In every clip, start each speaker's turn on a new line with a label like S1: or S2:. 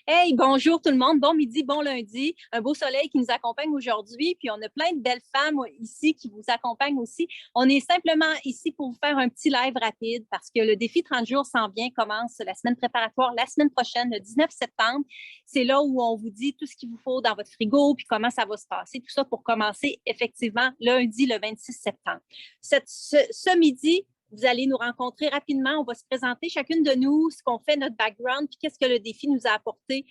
S1: Hey, bonjour tout le monde, bon midi, bon lundi, un beau soleil qui nous accompagne aujourd'hui, puis on a plein de belles femmes ici qui vous accompagnent aussi. On est simplement ici pour vous faire un petit live rapide parce que le défi 30 jours s'en vient, commence la semaine préparatoire la semaine prochaine, le 19 septembre. C'est là où on vous dit tout ce qu'il vous faut dans votre frigo, puis comment ça va se passer, tout ça pour commencer effectivement lundi, le 26 septembre. Ce midi, vous allez nous rencontrer rapidement. On va se présenter chacune de nous, ce qu'on fait, notre background, puis qu'est-ce que le défi nous a apporté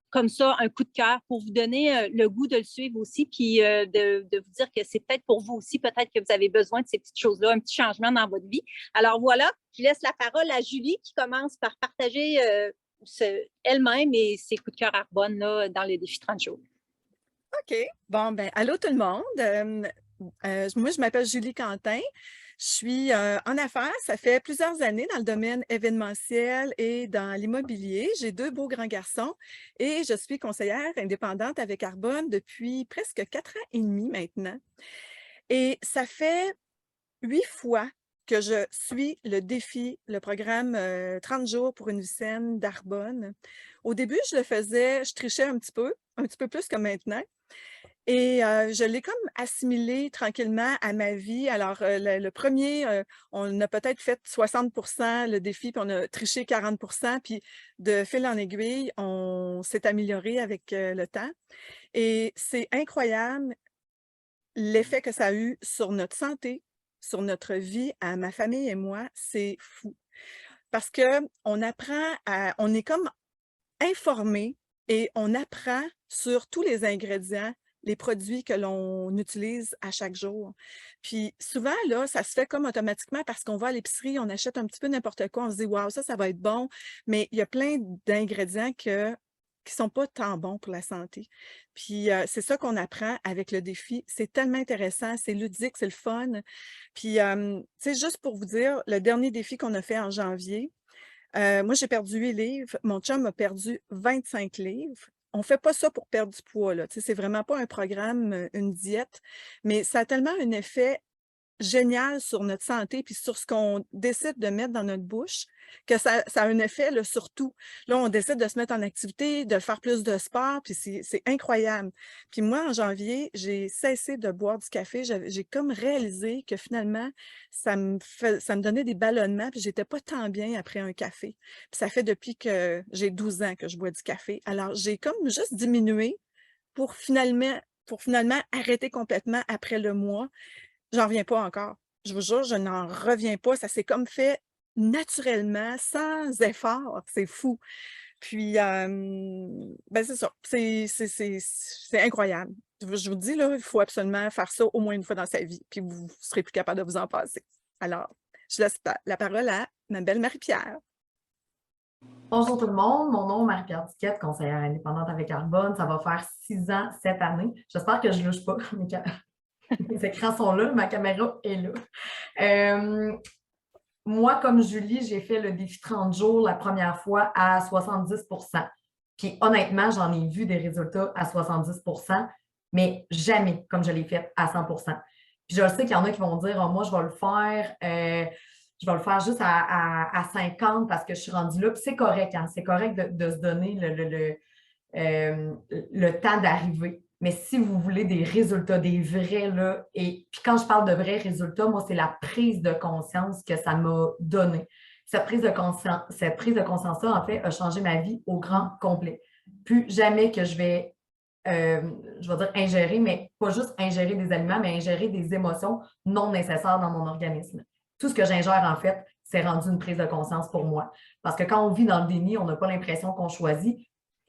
S1: comme ça, un coup de cœur pour vous donner le goût de le suivre aussi, puis de vous dire que c'est peut-être pour vous aussi, peut-être que vous avez besoin de ces petites choses-là, un petit changement dans votre vie. Alors voilà, je laisse la parole à Julie qui commence par partager elle-même et ses coups de cœur Arbonne là, dans le défi 30 jours.
S2: OK. Bon, ben, allô tout le monde. Moi, je m'appelle Julie Quentin. Je suis en affaires. Ça fait plusieurs années dans le domaine événementiel et dans l'immobilier. J'ai deux beaux grands garçons et je suis conseillère indépendante avec Arbonne depuis presque 4 ans et demi maintenant. Et ça fait 8 fois que je suis le défi, le programme 30 jours pour une vie saine d'Arbonne. Au début, je le faisais, je trichais un petit peu plus que maintenant. Et je l'ai comme assimilé tranquillement à ma vie. Alors, le premier, on a peut-être fait 60 le défi, puis on a triché 40 puis de fil en aiguille, on s'est amélioré avec le temps. Et c'est incroyable l'effet que ça a eu sur notre santé, sur notre vie, à ma famille et moi, c'est fou. Parce qu'on apprend on est comme informé et on apprend sur tous les ingrédients, les produits que l'on utilise à chaque jour. Puis souvent, là, ça se fait comme automatiquement parce qu'on va à l'épicerie, on achète un petit peu n'importe quoi, on se dit: «Waouh, ça va être bon», mais il y a plein d'ingrédients qui sont pas tant bons pour la santé. Puis, c'est ça qu'on apprend avec le défi. C'est tellement intéressant, c'est ludique, c'est le fun. Puis, tu sais, juste pour vous dire, le dernier défi qu'on a fait en janvier, moi, j'ai perdu 8 livres. Mon chum a perdu 25 livres. On fait pas ça pour perdre du poids, là. Tu sais, c'est vraiment pas un programme, une diète, mais ça a tellement un effet génial sur notre santé puis sur ce qu'on décide de mettre dans notre bouche, que ça a un effet là, sur tout. Là, on décide de se mettre en activité, de faire plus de sport, puis c'est incroyable. Puis moi, en janvier, j'ai cessé de boire du café. J'ai comme réalisé que finalement, ça me donnait des ballonnements, puis j'étais pas tant bien après un café. Puis ça fait depuis que j'ai 12 ans que je bois du café. Alors, j'ai comme juste diminué pour finalement arrêter complètement après le mois. J'en reviens pas encore. Je vous jure, je n'en reviens pas. Ça s'est comme fait naturellement, sans effort. C'est fou. Puis, ben, c'est ça. C'est incroyable. Je vous dis, là, il faut absolument faire ça au moins une fois dans sa vie, puis vous serez plus capable de vous en passer. Alors, je laisse la parole à ma belle Marie-Pierre.
S3: Bonjour tout le monde, mon nom est Marie-Pierre Duquette, conseillère indépendante avec Arbonne. Ça va faire 6 ans cette année. J'espère que je ne louche pas. Mes écrans sont là, ma caméra est là. Moi, comme Julie, j'ai fait le défi 30 jours la première fois à 70 Puis honnêtement, j'en ai vu des résultats à 70 mais jamais comme je l'ai fait à 100 Puis je sais qu'il y en a qui vont dire: «Oh, moi, je vais le faire. Je vais le faire juste à 50 parce que je suis rendue là.» Puis c'est correct, hein? C'est correct de se donner le temps d'arriver. Mais si vous voulez des résultats, des vrais, là, et puis quand je parle de vrais résultats, moi, c'est la prise de conscience que ça m'a donné. Cette prise de conscience-là, en fait, a changé ma vie au grand complet. Plus jamais que je vais dire ingérer, mais pas juste ingérer des aliments, mais ingérer des émotions non nécessaires dans mon organisme. Tout ce que j'ingère, en fait, c'est rendu une prise de conscience pour moi. Parce que quand on vit dans le déni, on n'a pas l'impression qu'on choisit.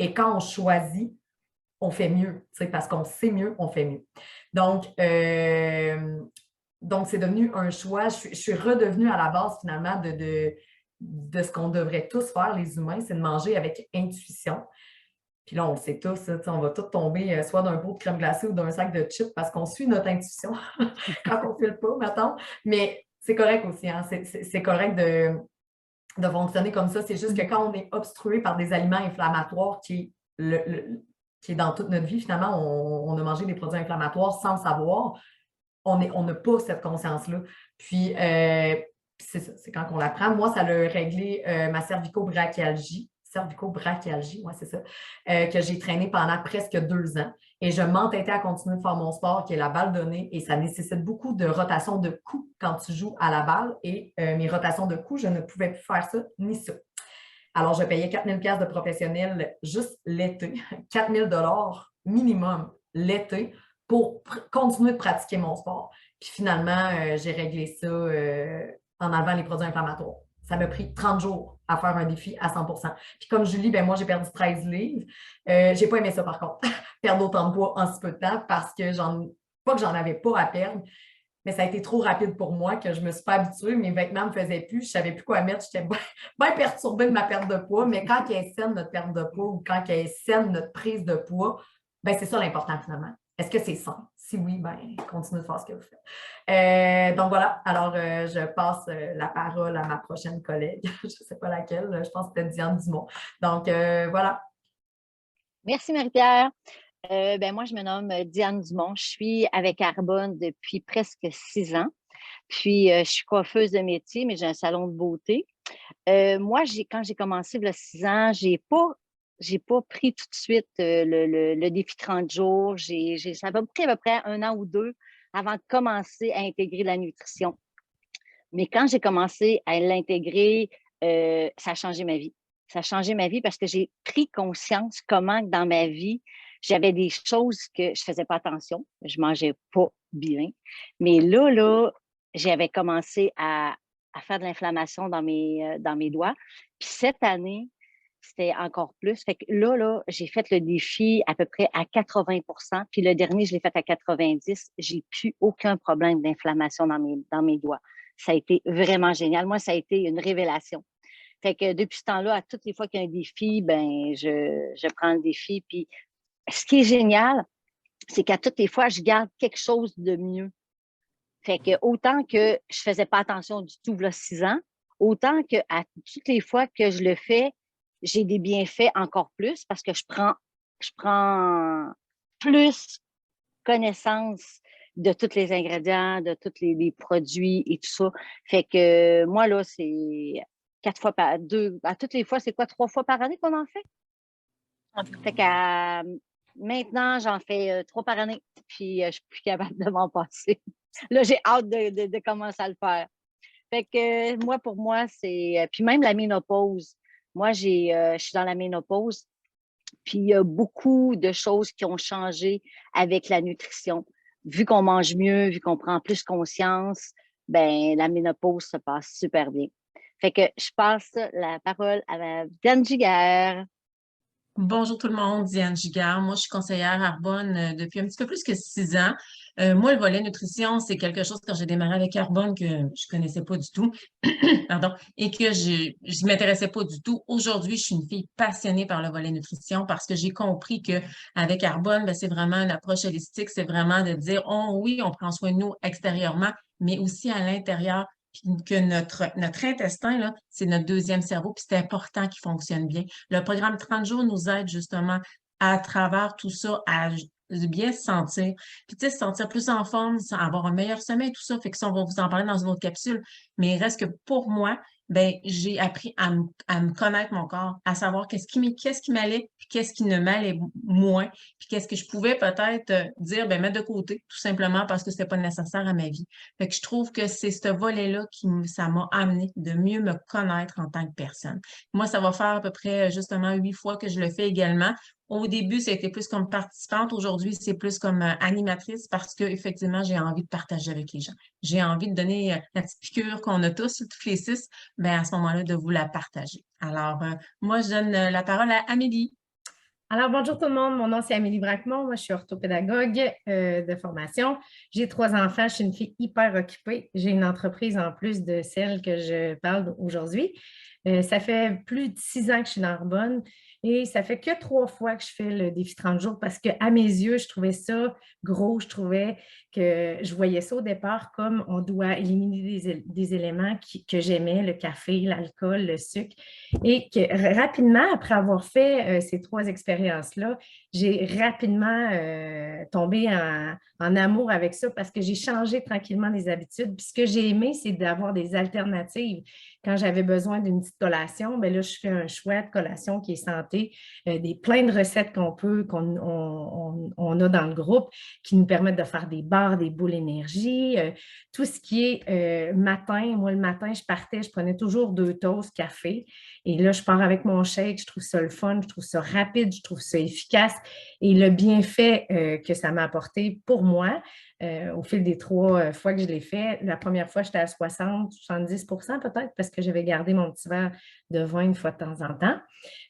S3: Et quand on choisit, on fait mieux. Parce qu'on sait mieux, on fait mieux. Donc, c'est devenu un choix. Je suis redevenue à la base, finalement, de ce qu'on devrait tous faire, les humains, c'est de manger avec intuition. Puis là, on le sait tous, on va tous tomber soit d'un pot de crème glacée ou d'un sac de chips parce qu'on suit notre intuition quand on ne file pas, mettons. Mais c'est correct aussi, hein? C'est correct de fonctionner comme ça. C'est juste que quand on est obstrué par des aliments inflammatoires qui est dans toute notre vie, finalement, on a mangé des produits inflammatoires sans le savoir, on n'a pas cette conscience-là. Puis, c'est ça, c'est quand on l'apprend. Moi, ça a réglé ma cervico-brachialgie. cervico-brachialgie, ouais, c'est ça, que j'ai traîné pendant presque 2 ans. Et je m'entêtais à continuer de faire mon sport, qui est la balle donnée, et ça nécessite beaucoup de rotation de coups quand tu joues à la balle. Et mes rotations de coups, je ne pouvais plus faire ça ni ça. Alors, je payais 4 000 de professionnel juste l'été, 4 000 minimum l'été pour continuer de pratiquer mon sport. Puis finalement, j'ai réglé ça en enlevant les produits inflammatoires. Ça m'a pris 30 jours à faire un défi à 100 Puis comme Julie, ben moi, j'ai perdu 13 livres. J'ai pas aimé ça, par contre, perdre autant de poids en si peu de temps parce que pas que j'en avais pas à perdre, mais ça a été trop rapide pour moi que je me suis pas habituée. Mes vêtements ne me faisaient plus. Je ne savais plus quoi mettre. J'étais bien perturbée de ma perte de poids. Mais quand elle est saine, notre perte de poids, ou quand elle est saine, notre prise de poids, ben c'est ça l'important finalement. Est-ce que c'est sain? Si oui, ben continuez de faire ce que vous faites. Donc voilà. Alors, je passe la parole à ma prochaine collègue. Je ne sais pas laquelle. Je pense que c'était Diane Dumont. Donc, voilà.
S4: Merci, Marie-Pierre. Moi, je me nomme Diane Dumont. Je suis avec Arbonne depuis presque 6 ans. Puis, je suis coiffeuse de métier, mais j'ai un salon de beauté. Moi, quand j'ai commencé il y a 6 ans, j'ai pas pris tout de suite le défi 30 jours. Ça m'a pris à peu près 1 an ou 2 avant de commencer à intégrer la nutrition. Mais quand j'ai commencé à l'intégrer, ça a changé ma vie. Ça a changé ma vie parce que j'ai pris conscience comment dans ma vie, j'avais des choses que je faisais pas attention. Je mangeais pas bien. Mais là, j'avais commencé à faire de l'inflammation dans mes doigts. Puis cette année, c'était encore plus. Fait que là, j'ai fait le défi à peu près à 80 puis le dernier, je l'ai fait à 90. J'ai plus aucun problème d'inflammation dans mes doigts. Ça a été vraiment génial. Moi, ça a été une révélation. Fait que depuis ce temps-là, à toutes les fois qu'il y a un défi, ben je prends le défi. Puis ce qui est génial, c'est qu'à toutes les fois, je garde quelque chose de mieux. Fait que autant que je faisais pas attention du tout, là, 6 ans, autant que à toutes les fois que je le fais, j'ai des bienfaits encore plus parce que je prends plus connaissance de tous les ingrédients, de tous les produits et tout ça. Fait que moi, là, c'est 4 fois par 2, à toutes les fois, c'est quoi, 3 fois par année qu'on en fait? Fait qu'à maintenant, j'en fais 3 par année, puis je suis plus capable de m'en passer. Là, j'ai hâte de commencer à le faire. Fait que moi, pour moi, c'est... Puis même la ménopause. Moi, je suis dans la ménopause, puis il y a beaucoup de choses qui ont changé avec la nutrition. Vu qu'on mange mieux, vu qu'on prend plus conscience, ben la ménopause se passe super bien. Fait que je passe la parole à Diane Giguère.
S5: Bonjour tout le monde, Diane Giguère. Moi, je suis conseillère Arbonne depuis un petit peu plus que 6 ans. Moi, le volet nutrition, c'est quelque chose quand j'ai démarré avec Arbonne que je connaissais pas du tout, pardon, et que je m'intéressais pas du tout. Aujourd'hui, je suis une fille passionnée par le volet nutrition parce que j'ai compris que avec Arbonne, ben, c'est vraiment une approche holistique. C'est vraiment de dire, oh oui, on prend soin de nous extérieurement, mais aussi à l'intérieur. Puis que notre intestin, là, c'est notre deuxième cerveau, puis c'est important qu'il fonctionne bien. Le programme 30 jours nous aide justement à travers tout ça à bien se sentir. Puis tu sais, se sentir plus en forme, avoir un meilleur sommeil, tout ça. Fait que ça, on va vous en parler dans une autre capsule. Mais il reste que pour moi, ben j'ai appris à me connaître mon corps, à savoir qu'est-ce qui m'allait, puis qu'est-ce qui ne m'allait moins, puis qu'est-ce que je pouvais peut-être dire, ben mettre de côté, tout simplement parce que c'était pas nécessaire à ma vie. Fait que je trouve que c'est ce volet-là ça m'a amené de mieux me connaître en tant que personne. Moi, ça va faire à peu près justement 8 fois que je le fais également. Au début, c'était plus comme participante. Aujourd'hui, c'est plus comme animatrice parce que effectivement, j'ai envie de partager avec les gens. J'ai envie de donner la petite piqûre qu'on a tous les 6, ben à ce moment-là, de vous la partager. Alors, moi, je donne la parole à Amélie.
S6: Alors, bonjour tout le monde. Mon nom, c'est Amélie Bracmont. Moi, je suis orthopédagogue de formation. J'ai 3 enfants. Je suis une fille hyper occupée. J'ai une entreprise en plus de celle que je parle aujourd'hui. Ça fait plus de 6 ans que je suis dans Arbonne et ça fait que 3 fois que je fais le défi 30 jours parce qu'à mes yeux, je trouvais ça gros. Je trouvais que je voyais ça au départ comme on doit éliminer des éléments que j'aimais, le café, l'alcool, le sucre. Et que rapidement, après avoir fait ces 3 expériences-là, j'ai rapidement tombé en amour avec ça parce que j'ai changé tranquillement les habitudes. Puis ce que j'ai aimé, c'est d'avoir des alternatives. Quand j'avais besoin d'une petite collation, bien là, je fais un choix de collation qui est santé, plein de recettes qu'on a dans le groupe qui nous permettent de faire des barres, des boules énergie, tout ce qui est matin. Moi, le matin, je partais, je prenais toujours 2 toasts, café. Et là, je pars avec mon shake, je trouve ça le fun, je trouve ça rapide, je trouve ça efficace. Et le bienfait que ça m'a apporté pour moi, au fil des 3 fois que je l'ai fait, la première fois, j'étais à 60-70% peut-être parce que j'avais gardé mon petit verre de vin une fois de temps en temps.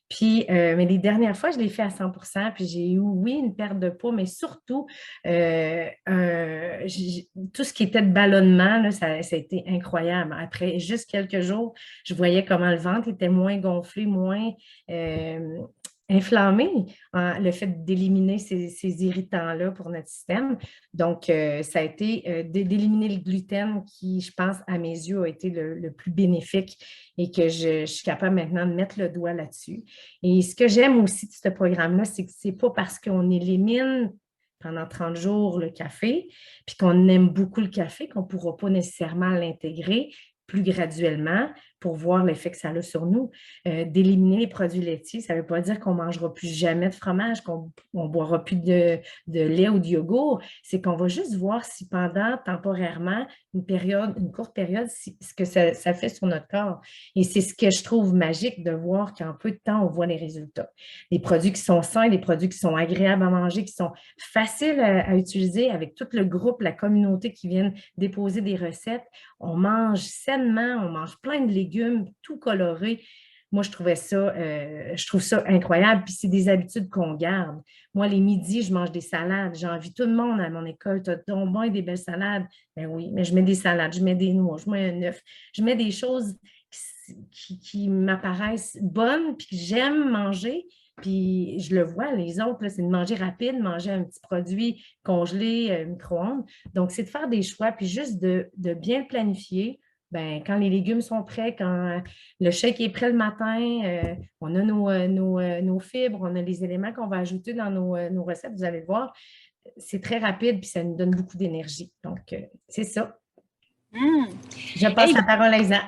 S6: Puis, mais les dernières fois, je l'ai fait à 100%, puis j'ai eu, oui, une perte de poids, mais surtout, tout ce qui était de ballonnement, là, ça a été incroyable. Après juste quelques jours, je voyais comment le ventre était moins gonflé, moins inflammé, le fait d'éliminer ces irritants-là pour notre système. Donc, ça a été d'éliminer le gluten qui, je pense, à mes yeux, a été le plus bénéfique et que je suis capable maintenant de mettre le doigt là-dessus. Et ce que j'aime aussi de ce programme-là, c'est que ce n'est pas parce qu'on élimine pendant 30 jours le café, puis qu'on aime beaucoup le café, qu'on ne pourra pas nécessairement l'intégrer plus graduellement pour voir l'effet que ça a sur nous. D'éliminer les produits laitiers, ça ne veut pas dire qu'on ne mangera plus jamais de fromage, qu'on ne boira plus de lait ou de yogourt. C'est qu'on va juste voir si pendant, temporairement, une courte période, ce que ça fait sur notre corps. Et c'est ce que je trouve magique de voir qu'en peu de temps, on voit les résultats. Des produits qui sont sains, des produits qui sont agréables à manger, qui sont faciles à utiliser avec tout le groupe, la communauté qui viennent déposer des recettes. On mange sainement, on mange plein de légumes, tout coloré. Moi, je trouve ça incroyable. Puis c'est des habitudes qu'on garde. Moi, les midis, je mange des salades. J'envie tout le monde à mon école. Tu as donc bien des belles salades. Ben oui, mais je mets des salades, je mets des noix, je mets un œuf. Je mets des choses qui m'apparaissent bonnes, puis que j'aime manger. Puis je le vois, les autres, c'est de manger rapide, manger un petit produit congelé, micro-ondes. Donc, c'est de faire des choix, puis juste de bien le planifier. Ben, quand les légumes sont prêts, quand le shake est prêt le matin, on a nos fibres, on a les éléments qu'on va ajouter dans nos recettes, vous allez le voir. C'est très rapide, puis ça nous donne beaucoup d'énergie. Donc, c'est ça. Je passe la parole à Isa.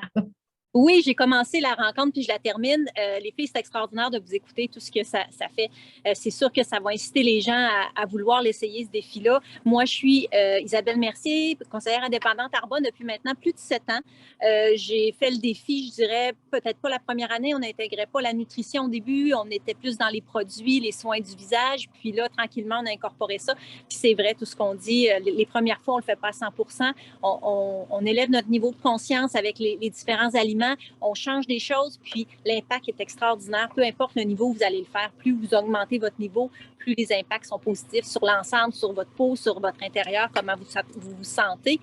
S1: Oui, j'ai commencé la rencontre puis je la termine. Les filles, c'est extraordinaire de vous écouter, tout ce que ça fait. C'est sûr que ça va inciter les gens à vouloir l'essayer, ce défi-là. Moi, je suis Isabelle Mercier, conseillère indépendante Arbonne depuis maintenant plus de 7 ans. J'ai fait le défi, je dirais, peut-être pas la première année, on n'intégrait pas la nutrition au début, on était plus dans les produits, les soins du visage. Puis là, tranquillement, on a incorporé ça. Puis c'est vrai, tout ce qu'on dit, les premières fois, on le fait pas à 100%. On élève notre niveau de conscience avec les différents aliments. On change des choses, puis l'impact est extraordinaire. Peu importe le niveau où vous allez le faire, plus vous augmentez votre niveau, plus les impacts sont positifs sur l'ensemble, sur votre peau, sur votre intérieur, comment vous vous sentez.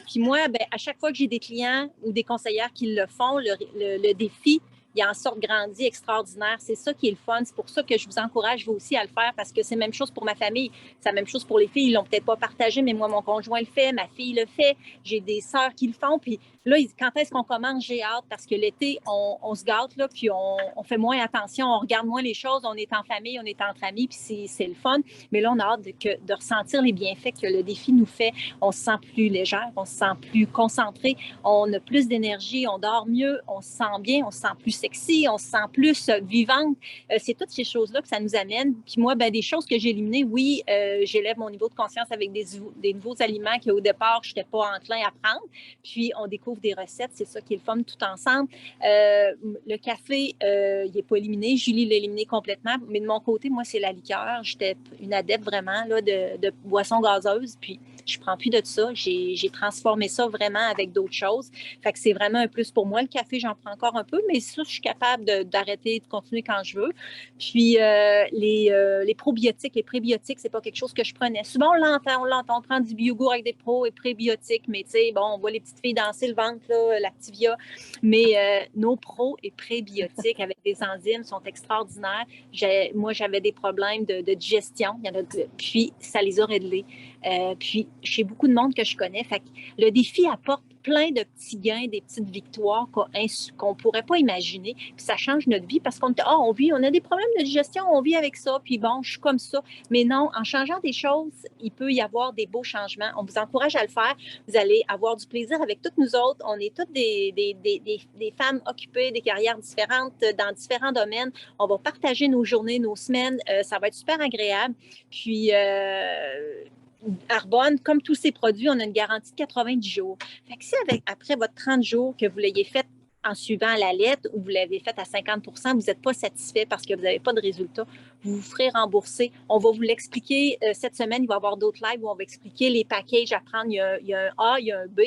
S1: Puis moi, ben, à chaque fois que j'ai des clients ou des conseillères qui le font, le défi, il en sort grandi, extraordinaire. C'est ça qui est le fun. C'est pour ça que je vous encourage, vous aussi, à le faire parce que c'est la même chose pour ma famille. C'est la même chose pour les filles. Ils ne l'ont peut-être pas partagé, mais moi, mon conjoint le fait, ma fille le fait. J'ai des sœurs qui le font. Puis là, quand est-ce qu'on commence? J'ai hâte parce que l'été, on se gâte, là, puis on fait moins attention, on regarde moins les choses. On est en famille, on est entre amis, puis c'est le fun. Mais là, on a hâte de ressentir les bienfaits que le défi nous fait. On se sent plus légère, on se sent plus concentré, on a plus d'énergie, on dort mieux, on se sent bien, on se sent plus sexy, on se sent plus vivante. C'est toutes ces choses-là que ça nous amène. Puis moi, ben, des choses que j'ai éliminées, oui, j'élève mon niveau de conscience avec des nouveaux aliments qu'au départ, je n'étais pas enclin à prendre. Puis on découvre des recettes, c'est ça qui est le fun tout ensemble. Le café, il n'est pas éliminé. Julie l'a éliminé complètement. Mais de mon côté, moi, c'est la liqueur. J'étais une adepte vraiment là, de boissons gazeuses. Puis je ne prends plus de ça. J'ai transformé ça vraiment avec d'autres choses. Fait que c'est vraiment un plus pour moi. Le café, j'en prends encore un peu, mais ça, je suis capable d'arrêter, de continuer quand je veux. Puis les probiotiques, les prébiotiques, c'est pas quelque chose que je prenais. Souvent, on l'entend, on prend du biogour avec des pro et prébiotiques, mais tu sais, bon, on voit les petites filles danser le ventre, là, l'Activia, mais nos pro et prébiotiques avec des enzymes sont extraordinaires. Moi, j'avais des problèmes de digestion, puis ça les a réglés. Puis chez beaucoup de monde que je connais, fait que le défi apporte plein de petits gains, des petites victoires qu'on ne pourrait pas imaginer. Puis ça change notre vie parce qu'on on a des problèmes de digestion, on vit avec ça, puis bon, je suis comme ça. Mais non, en changeant des choses, il peut y avoir des beaux changements. On vous encourage à le faire. Vous allez avoir du plaisir avec toutes nous autres. On est toutes des femmes occupées, des carrières différentes dans différents domaines. On va partager nos journées, nos semaines. Ça va être super agréable. Puis, Arbonne, comme tous ces produits, on a une garantie de 90 jours. Fait que si après votre 30 jours que vous l'ayez fait en suivant la lettre ou vous l'avez fait à 50 % vous n'êtes pas satisfait parce que vous n'avez pas de résultat, vous vous ferez rembourser. On va vous l'expliquer cette semaine. Il va y avoir d'autres lives où on va expliquer les packages à prendre. Il y a un A, il y a un B.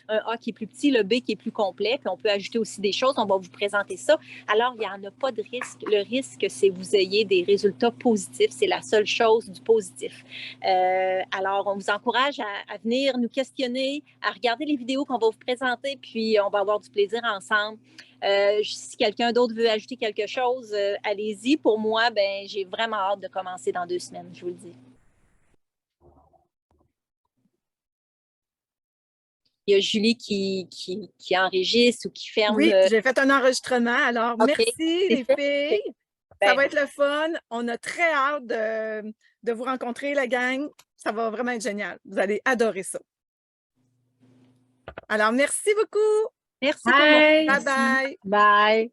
S1: Un A qui est plus petit, le B qui est plus complet. Puis on peut ajouter aussi des choses. On va vous présenter ça. Alors, il n'y en a pas de risque. Le risque, c'est que vous ayez des résultats positifs. C'est la seule chose du positif. Alors, on vous encourage à venir nous questionner, à regarder les vidéos qu'on va vous présenter. Puis, on va avoir du plaisir ensemble. Si quelqu'un d'autre veut ajouter quelque chose, allez-y. Pour moi, j'ai vraiment hâte de commencer dans 2 semaines, je vous le dis. Il y a Julie qui enregistre ou qui ferme.
S2: Oui, j'ai fait un enregistrement. Alors,
S1: Okay.
S2: Merci les filles. Ça va être le fun. On a très hâte de vous rencontrer, la gang. Ça va vraiment être génial. Vous allez adorer ça. Alors, merci beaucoup.
S1: Merci tout le monde.
S2: Bye bye.
S4: Bye.